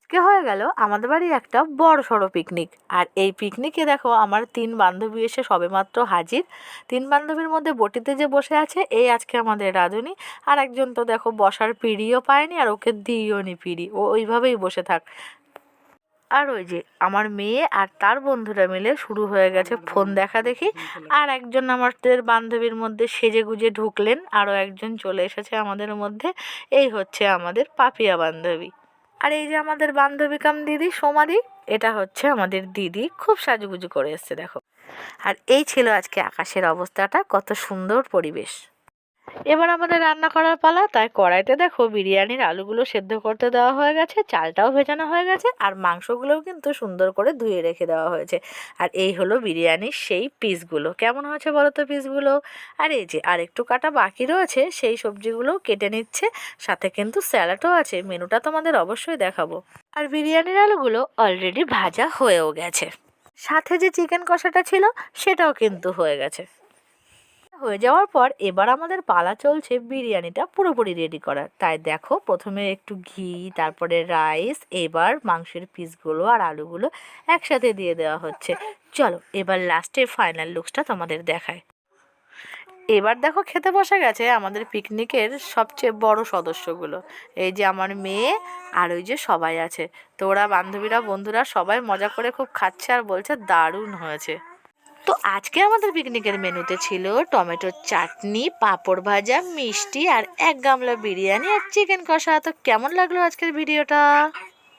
আজকে হয়ে গেল আমাদের বাড়ি একটা বড় সড়ো পিকনিক। আর এই পিকনিকে দেখো আমার 3 বান্ধবী এসে সবেমাত্র হাজির। 3 বান্ধবীর মধ্যে বটিতে যে বসে আছে এই আজকে আমাদের রাঁধুনি। আর একজন তো দেখো বসার পিঁড়িও পায়নি, আর ওকে দিইও নি পিঁড়ি, ও ওইভাবেই বসে থাক। আর ওই যে আমার মেয়ে আর তার বন্ধুরা মিলে শুরু হয়ে গেছে ফোন দেখা দেখি। আর একজন আমাদের বান্ধবীর মধ্যে সেজে গুজে ঢুকলেন, আরও একজন চলে এসেছে আমাদের মধ্যে। এই হচ্ছে আমাদের পাপিয়া বান্ধবী। আর এই যে আমাদের বান্ধবী কাম দিদি সোমাদি, এটা হচ্ছে আমাদের দিদি, খুব সাজুগুজু করে এসছে দেখো। আর এই ছিল আজকে আকাশের অবস্থাটা, কত সুন্দর পরিবেশ। এবার আমাদের রান্না করার পালা। তাই কড়াইতে দেখো বিরিয়ানির আলুগুলো সেদ্ধ করতে দেওয়া হয়ে গেছে, চালটাও ভেজানো হয়ে গেছে, আর মাংসগুলোও কিন্তু সুন্দর করে ধুয়ে রেখে দেওয়া হয়েছে। আর এই হলো বিরিয়ানির সেই পিসগুলো। কেমন হয়েছে বলো তো পিসগুলো? আর এই যে আর একটু কাটা বাকি রয়েছে, সেই সবজিগুলোও কেটে নিচ্ছে। সাথে কিন্তু স্যালাডও আছে, মেনুটা তোমাদের অবশ্যই দেখাবো। আর বিরিয়ানির আলুগুলো অলরেডি ভাজা হয়েও গেছে। সাথে যে চিকেন কষাটা ছিল সেটাও কিন্তু হয়ে গেছে। হয়ে যাওয়ার পর এবার আমাদের পালা চলছে বিরিয়ানিটা পুরোপুরি রেডি করার। তাই দেখো প্রথমে একটু ঘি, তারপরে রাইস, এবার মাংসের পিসগুলো আর আলুগুলো একসাথে দিয়ে দেওয়া হচ্ছে। চলো এবার লাস্টে ফাইনাল লুকসটা তোমাদের দেখায়। এবার দেখো খেতে বসে গেছে আমাদের পিকনিকের সবচেয়ে বড় সদস্যগুলো। এই যে আমার মেয়ে আর ওই যে সবাই আছে। তো ওরা বান্ধবীরা বন্ধুরা সবাই মজা করে খুব খাচ্ছে আর বলছে দারুণ হয়েছে। তো আজকে আমাদের পিকনিকের মেনুতে ছিল টমেটোর চাটনি, পাঁপড় ভাজা, মিষ্টি আর 1 গামলা বিরিয়ানি আর চিকেন কষা। তো কেমন লাগলো আজকের ভিডিওটা?